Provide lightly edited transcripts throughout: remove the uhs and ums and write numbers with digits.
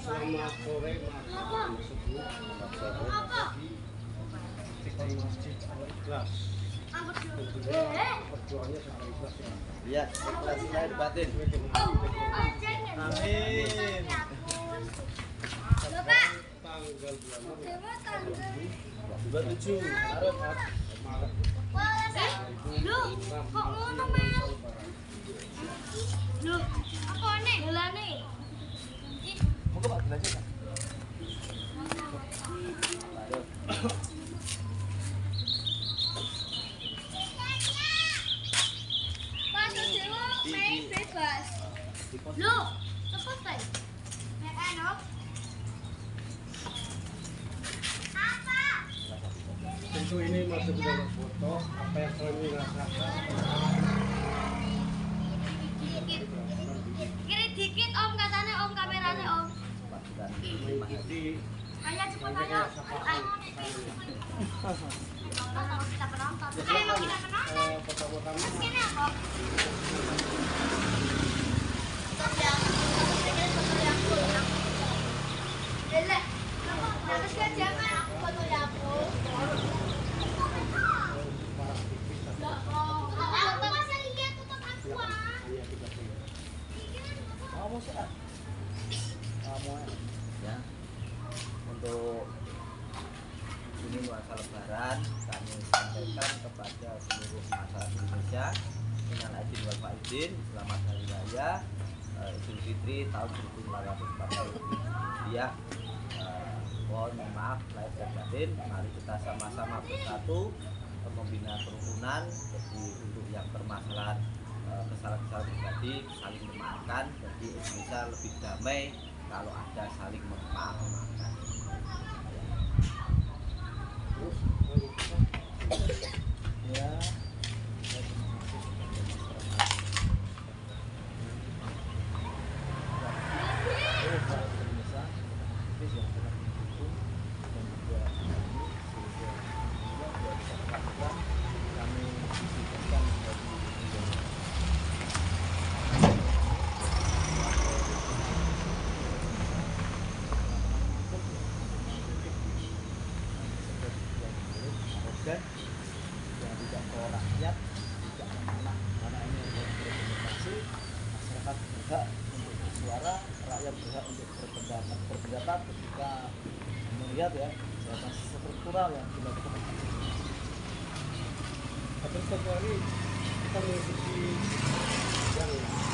Selamat sore, Mas. Di Masjid Al-Ikhlas. Tentunya perjuangannya sangat ikhlas ya. Iya, ikhlas lahir batin. Amin. Bapak. Tanggal 27 Maret. Loh, kok ngono, Mel? Loh, apa nih? Delane. Moga Pak belajar Pak. Pas dewa main bebas. Loh, cepet kae. Nek eno. Apa? Tentu ini masuk dalam foto apa yang kami rasakan. Kiri dikit Om, katanya Om, kameranya Om. Mengikuti Ayo cepet ayo. Kita penonton. Ayo kita penonton. pertama-tama Sini aku. Lele, harus ke jangan aku foto ya aku. para aktivis Aku masih lihat tutup aku ah. hanya kita punya. Kamu sih ah. Kamu ya. Untuk ini nuansa lebaran kami sampaikan kepada seluruh masyarakat Indonesia minal aidin wal faizin, selamat hari raya Idul Fitri tahun 1442 ya. Mohon maaf lahir dan batin, mari kita sama-sama bersatu membina kerukunan. Jadi untuk yang bermasalah kesalahan-kesalahan pribadi saling memaafkan, jadi Indonesia lebih damai kalau ada saling memaafkan. Terus Ya. Dan yang tidak pro rakyat, tidak amanah, karena ini adalah berkomunikasi, masyarakat berhak untuk bersuara, rakyat berhak untuk berpendapat ketika melihat ya kejahatan struktural yang dilakukan. Terus satu hari kita mengikuti yang mengikuti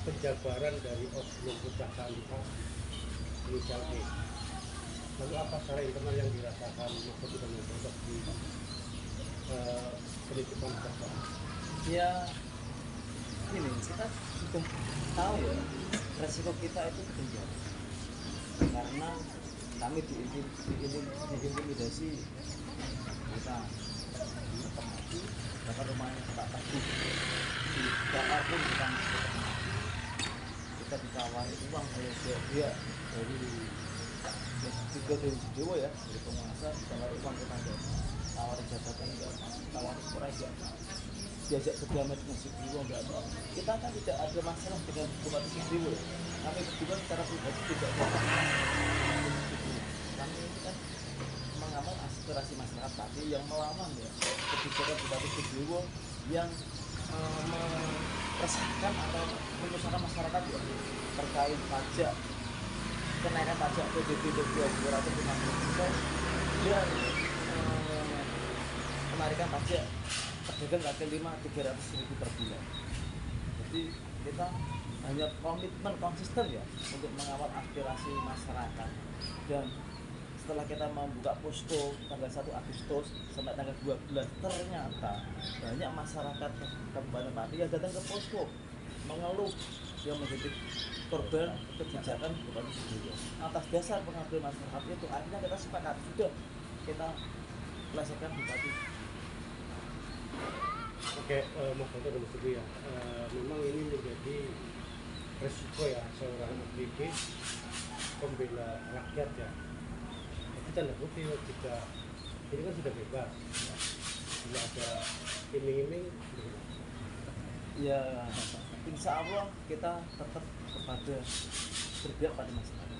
penjabaran dari oknum bocah kantor inisial E. Lalu apa secara internal yang dirasakan maksud kita untuk di penitipan bocah? Ya ini kita cukup tahu ya resiko kita itu di penjara karena kami diintimidasi kita tetap mati, bahkan rumahnya tak tadi dibakar pun kita tetap mati. Kita ditawari uang oleh dia dari juga dari Jawa ya, dari penguasa ditawari uang kita enggak, tawari jabatan enggak, tawari proyek diajak berdamai dengan Sugriwo enggak mau. Kita kan tidak ada masalah dengan Bupati Sugriwo ya. Kami berdua secara pribadi tidak ada. Kami ini kan mengamal aspirasi masyarakat tadi yang melawan ya kebijakan Bupati Sugriwo yang meresahkan atau menyusahkan masyarakat ya terkait pajak, kenaikan pajak PBB 250% dan penarikan pajak pedagang kaki 300.000 per bulan. Jadi kita hanya komitmen konsisten ya untuk mengawal aspirasi masyarakat. Dan setelah kita membuka posko tanggal 1 Agustus sampai tanggal 12 ternyata banyak masyarakat Kabupaten Pati yang datang ke posko mengeluh yang menjadi korban kebijakan Bupati Sugriwo. Atas dasar pengaduan masyarakat itu akhirnya kita sepakat sudah kita selesaikan Bupati. Oke, Mas Toto dan Mas Teguh ya, memang ini menjadi resiko ya seorang aktivis pembela rakyat ya. Tapi tanda kutip jika ini kan sudah bebas, ya. bila ada iming-iming Ya, insya Allah kita tetap kepada berpihak pada masyarakat.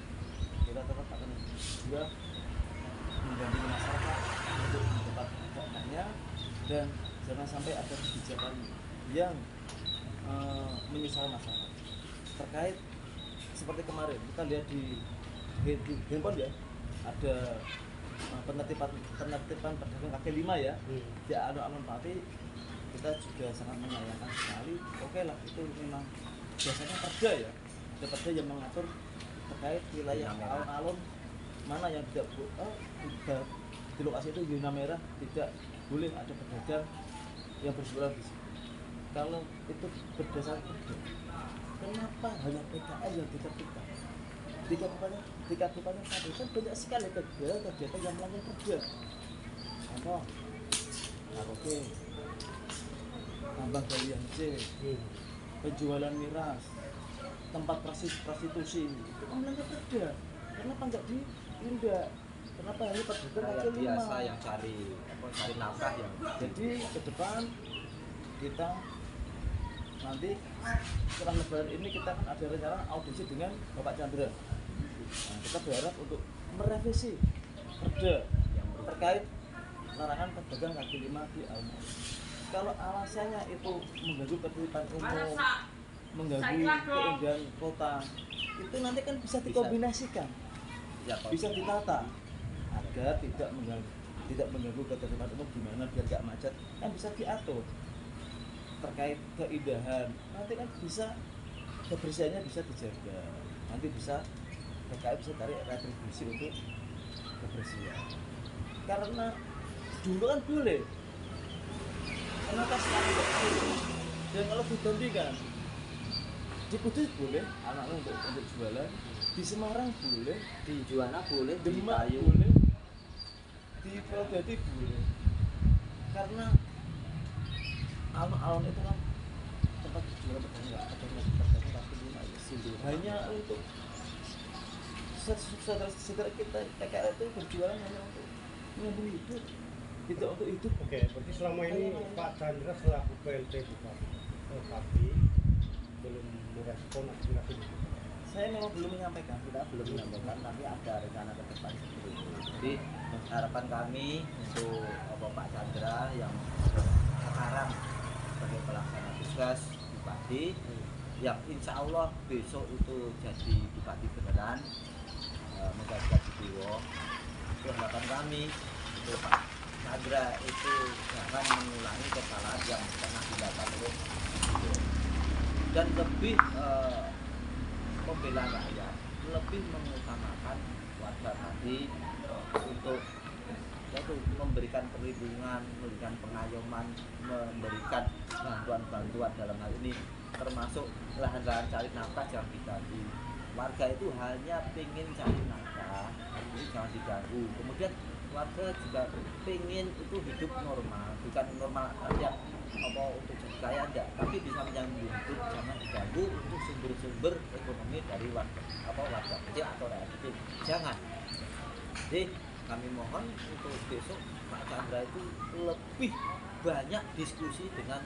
Kita tetap akan juga mendampingi masyarakat untuk mendapat haknya, dan jangan sampai ada kebijakan yang menyusahkan masyarakat. Terkait seperti kemarin kita lihat di handphone ya, ada penertiban pedagang kaki lima ya di alun-alun Pati. Kita juga sangat menyayangkan sekali. Oke lah, itu memang biasanya perda ya, ada perda yang mengatur terkait wilayah alun-alun mana yang tidak di lokasi itu zona merah, tidak boleh ada pedagang yang berjualan di situ. Kalau itu berdasarkan perda, kenapa hanya PKL yang ditertibkan? Di kabupaten Pati kan banyak sekali kegiatan yang melanggar perda. Contoh, karaoke, tambah galian C, penjualan miras, tempat prostitusi, itu kan melanggar perda. Kenapa nggak ditindak? Kenapa hanya pedagang kaki lima? Biasa yang cari nafkah yang. Jadi ke depan kita nanti setelah lebaran ini kita akan ada rencana audisi dengan Bapak Chandra. Nah, kita berharap untuk merevisi perda yang terkait larangan pedagang kaki lima di alun-alun. Kalau alasannya itu mengganggu ketertiban umum, mengganggu keindahan kota, itu nanti kan bisa dikombinasikan, bisa ditata agar tidak mengganggu ketertiban umum. Gimana biar gak macet, kan bisa diatur. Terkait keindahan, nanti kan bisa kebersihannya bisa dijaga, nanti bisa PKI bisa tarik retribusi untuk kebersihan. Karena dulu kan boleh, kenapa sekarang tidak boleh? Dan kalau digantikan, di Kudus boleh anak-anak untuk jualan, di Semarang boleh, Di Juwana boleh, di Demak Kayu boleh, di Purwodadi boleh. Karena alun-alun itu kan tempat jualan pedagang kaki lima itu hanya untuk saudara kita TKR itu berjualan hanya untuk menyambung hidup, tidak untuk hidup. Oke, berarti selama ini Pak Chandra selaku PLT Bupati Pati belum merespon aspirasi itu. Saya memang belum menyampaikan. kita belum menyampaikan, tapi ada rencana ke depan seperti itu. Jadi harapan kami untuk Pak Chandra yang sekarang sebagai pelaksana tugas Bupati, yang insya Allah besok itu jadi Bupati beneran, menggantikan Jiwo. Itu harapan kami untuk Pak Chandra itu jangan mengulangi kesalahan yang pernah dilakukan oleh Jiwo, dan lebih membela rakyat, lebih mengutamakan warga tadi untuk yaitu memberikan perlindungan, memberikan pengayoman, memberikan bantuan-bantuan dalam hal ini, termasuk lahan-lahan cari nafkah jangan diganti. Warga itu hanya ingin cari nafkah, jadi jangan diganggu. Kemudian warga juga ingin itu hidup normal, bukan normal artinya untuk jadi kaya enggak, tapi bisa menyambung hidup, jangan diganggu untuk sumber-sumber ekonomi dari warga kecil atau rakyat kecil, jangan. Jadi kami mohon untuk besok Pak Chandra itu lebih banyak diskusi dengan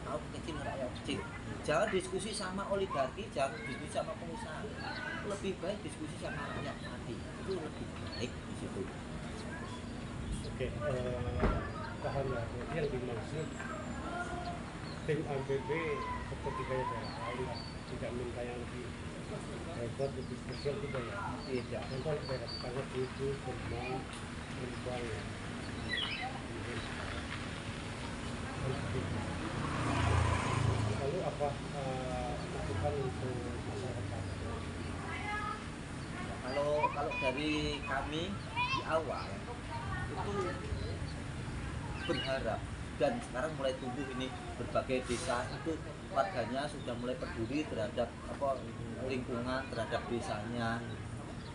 kaum kecil, rakyat kecil. Jangan diskusi sama oligarki, jangan diskusi sama pengusaha. Lebih baik diskusi sama rakyat tadi. Itu lebih baik di situ. Oke, tahan ya. Yang dimaksud tim ABB seperti kayak daerah lain lah, tidak minta yang lebih hebat, lebih spesial tidak ya? Tidak. Contoh daerah tetangga itu Kemang, Rembang ya. Lalu apa masukan untuk masyarakat? Kalau dari kami di awal itu berharap, dan sekarang mulai tumbuh ini berbagai desa itu warganya sudah mulai peduli terhadap lingkungan, terhadap desanya.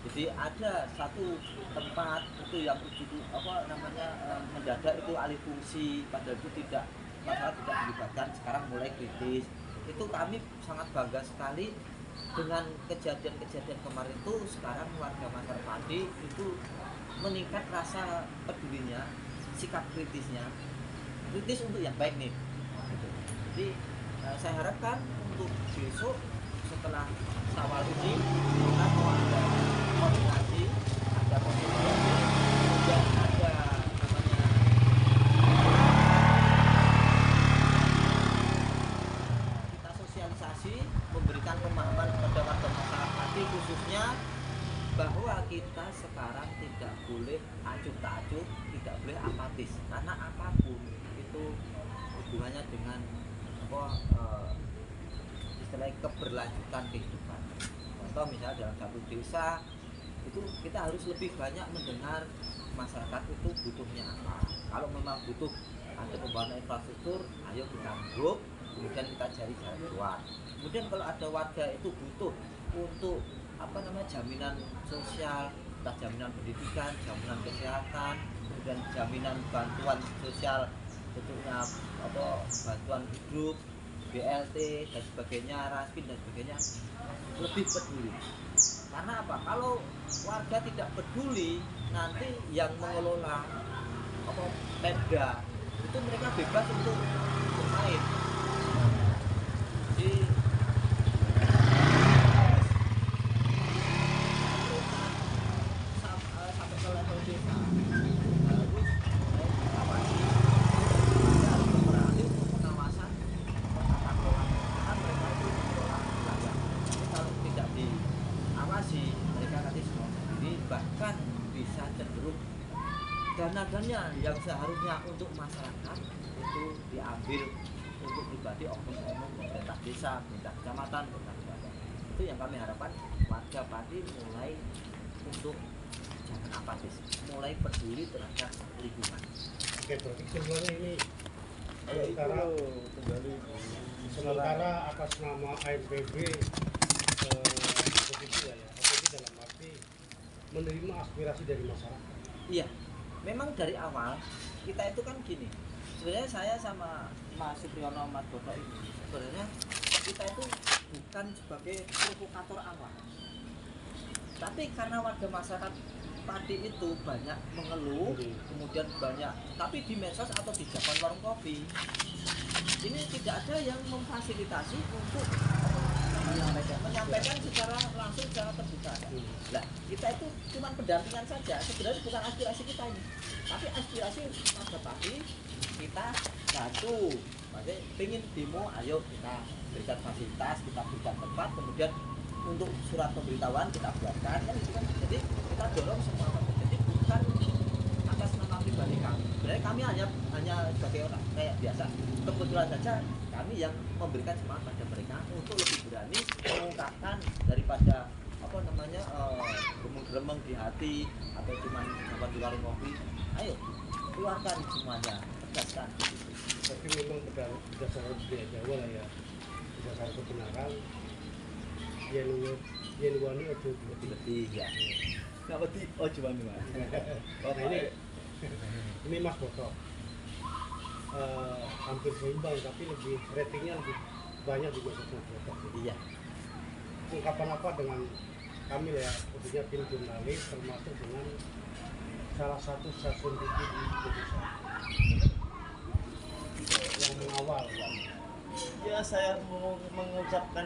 Jadi ada satu tempat itu yang mendadak itu alih fungsi, padahal itu masalah tidak dilibatkan, sekarang mulai kritis. Itu kami sangat bangga sekali dengan kejadian-kejadian kemarin itu. Sekarang warga Masar Pati itu meningkat rasa pedulinya, sikap kritisnya. Itu kritis untuk yang baik nih gitu. Jadi saya harapkan untuk besok setelah Syawal ini kita mau ada koordinasi, ada komunikasi, kemudian ada namanya kita sosialisasi, memberikan pemahaman kepada warga masyarakat khususnya bahwa kita sekarang tidak boleh acuh tak acuh, tidak boleh apatis, karena apapun itu hubungannya dengan istilahnya keberlanjutan kehidupan. Contoh misalnya dalam satu desa itu kita harus lebih banyak mendengar masyarakat itu butuhnya apa. Kalau memang butuh ada pembangunan infrastruktur, ayo kita grup, kemudian kita cari jalan keluar. Kemudian kalau ada warga itu butuh untuk jaminan sosial, entah jaminan pendidikan, jaminan kesehatan, kemudian jaminan bantuan sosial, bentuknya bantuan hidup, BLT dan sebagainya, Raspin dan sebagainya, lebih peduli. Karena apa? Kalau warga tidak peduli, nanti yang mengelola Pemda itu mereka bebas untuk bermain. Jadi sampai ke level desa harus awasi, harus beralih untuk pengawasan tata kelola, karena mereka itu mengelola wilayah. Jadi kalau tidak diawasi, mereka nanti semua sendiri, bahkan bisa cenderung dana-dana yang seharusnya untuk masyarakat itu diambil untuk pribadi oknum-oknum pemerintah desa, pemerintah kecamatan, pemerintah kabupaten. Itu yang kami harapkan warga Pati mulai untuk jangan apatis, mulai peduli terhadap lingkungan. Oke, berarti sebenarnya ini sementara atas nama ANPB begitu ya, ANPB dalam arti menerima aspirasi dari masyarakat. Iya, memang dari awal kita itu kan gini. Sebenarnya saya sama Mas Supriyono Mas Boto ini sebenarnya kita itu bukan sebagai provokator awal. Tapi karena warga masyarakat Pati itu banyak mengeluh, kemudian banyak, tapi di medsos atau di jalan warung kopi ini tidak ada yang memfasilitasi untuk menyampaikan secara langsung, secara terbuka. Nah, kita itu cuma pendampingan saja, sebenarnya bukan aspirasi kita ini, tapi aspirasi warga Pati kita bantu. Maksudnya pengen demo, ayo kita berikan fasilitas, kita berikan tempat, kemudian untuk surat pemberitahuan kita buatkan, kan itu kan. Jadi kita dorong semua. Jadi bukan atas nama pribadi kami. Sebenarnya kami hanya sebagai orang kayak biasa. Kebetulan saja kami yang memberikan semangat pada mereka untuk lebih berani mengungkapkan daripada gemeng-gemeng di hati atau cuma dapat di warung kopi. Ayo keluarkan semuanya, tegaskan. Tapi memang berdasarkan budaya Jawa lah ya, berdasarkan kebenaran. Yen wani ojo Lebih ya. Nggak wedi ojo wani Mas. Nah ini Mas Boto hampir seimbang, tapi lebih ratingnya lebih banyak di Mas Boto. Iya. Ungkapan apa dengan kami ya, khususnya tim jurnalis, termasuk dengan salah satu stasiun TV di Indonesia yang mengawal ya. Ya, saya mau mengucapkan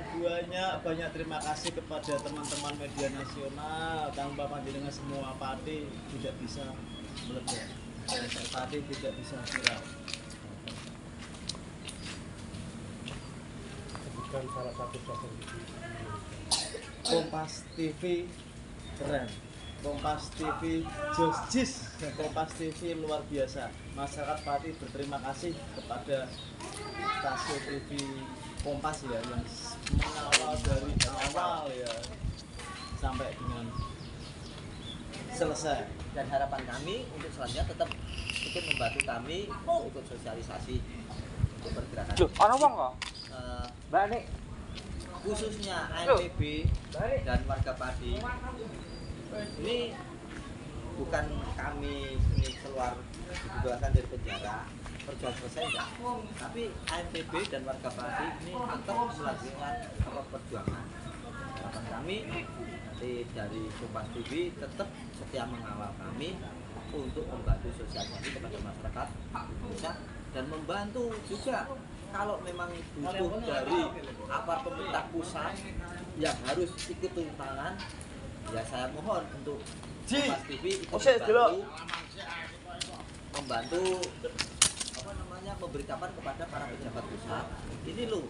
banyak terima kasih kepada teman-teman media nasional. Tanpa panjenengan semua Pati tidak bisa meledak, Pati tidak bisa viral. Sebutkan salah satu stasiun TV. Kompas TV keren, Kompas TV jis, Kompas TV luar biasa. Masyarakat Pati berterima kasih kepada stasiun TV Kompas ya, yang mengawal dari awal ya sampai dengan selesai. Dan harapan kami untuk selanjutnya tetap ikut membantu kami ikut sosialisasi untuk pergerakan. Ana wong kok? Mbak Nek, Khususnya ANPB dan warga Pati. Ini bukan kami ini keluar dibebaskan dari penjara, perjuangan selesai enggak. Tapi ANPB dan warga Pati ini tetap melakukan perjuangan. Harapan kami nanti dari Kompas TV tetap setia mengawal kami untuk membantu sosialisasi kepada masyarakat Indonesia dan membantu juga kalau memang butuh dari aparat pemerintah pusat yang harus ikut turun tangan, ya saya mohon untuk Kompas TV ikut membantu apa namanya memberitakan kepada para pejabat pusat, ini loh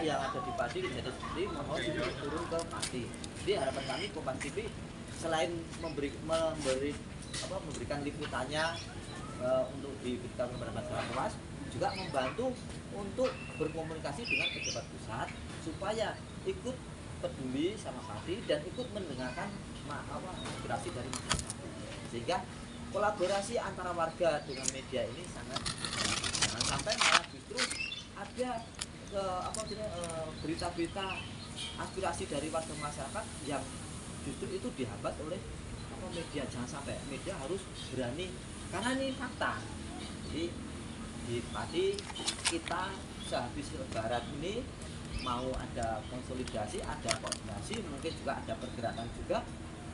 yang ada di Pati kejadian seperti mohon turun ke Pati. Jadi harapan kami Kompas TV selain memberikan liputannya untuk diberikan kepada masyarakat luas, juga membantu untuk berkomunikasi dengan pejabat pusat supaya ikut peduli sama Pati dan ikut mendengarkan aspirasi dari masyarakat, sehingga kolaborasi antara warga dengan media ini sangat jangan sampai malah justru ada berita-berita aspirasi dari warga masyarakat yang justru itu dihambat oleh media. Jangan sampai media harus berani, karena ini fakta. Jadi di Pati kita sehabis lebaran ini mau ada konsolidasi, ada koordinasi, mungkin juga ada pergerakan juga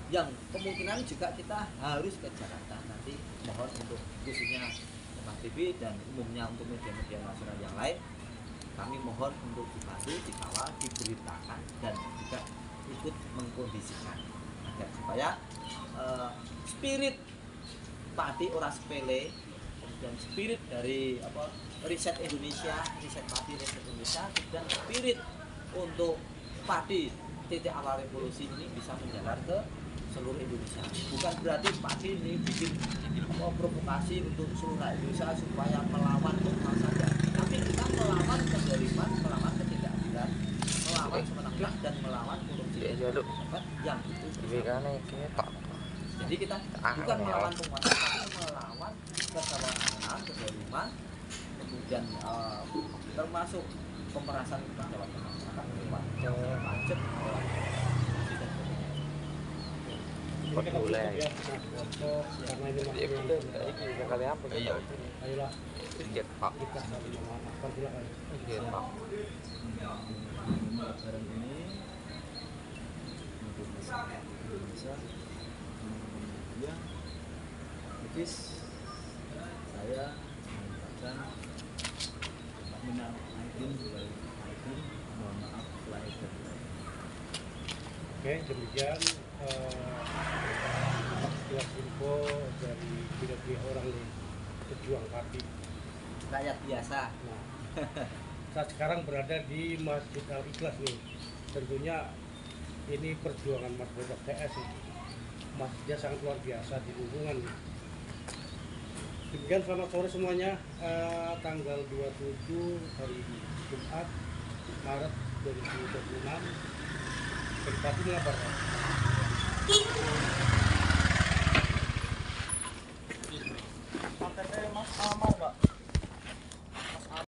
yang kemungkinan juga kita harus ke Jakarta nanti. Mohon untuk khususnya Kompas TV dan umumnya untuk media-media nasional yang lain, kami mohon untuk dibantu, dikawal, diberitakan dan juga ikut mengkondisikan agar supaya spirit Pati ora sepele, dan spirit dari riset Indonesia, riset Pati, riset Indonesia, dan spirit untuk Pati titik awal revolusi ini bisa menjalar ke seluruh Indonesia. Bukan berarti Pati ini bikin provokasi untuk seluruh Indonesia supaya melawan Tuhan saja, tapi kita melawan kezaliman, melawan ketidakadilan, melawan semenang-menang dan melawan korupsi yang itu jadi kita bukan melawan penguasa, tapi melawan kesalahpahaman, kezaliman, kemudian termasuk pemerasan kepada warga masyarakat lewat pajak, boleh ya, karena ini ayolah sedikit Pak. kita memaafkan silakan. Sedikit Pak. Lebaran ini untuk masyarakat Indonesia ya, Lukis saya mengucapkan minal aidin wal faizin, mohon maaf lahir dan batin. Oke, demikian sekilas info dari tiga orang nih pejuang Pati. rakyat biasa. Nah, saat sekarang berada di Masjid Al Ikhlas nih. Tentunya ini perjuangan Mas Bodak TS nih. Masjidnya sangat luar biasa di lingkungan. Demikian selamat sore semuanya. Tanggal 27 hari Jumat Maret 2026. Dari Pati melaporkan.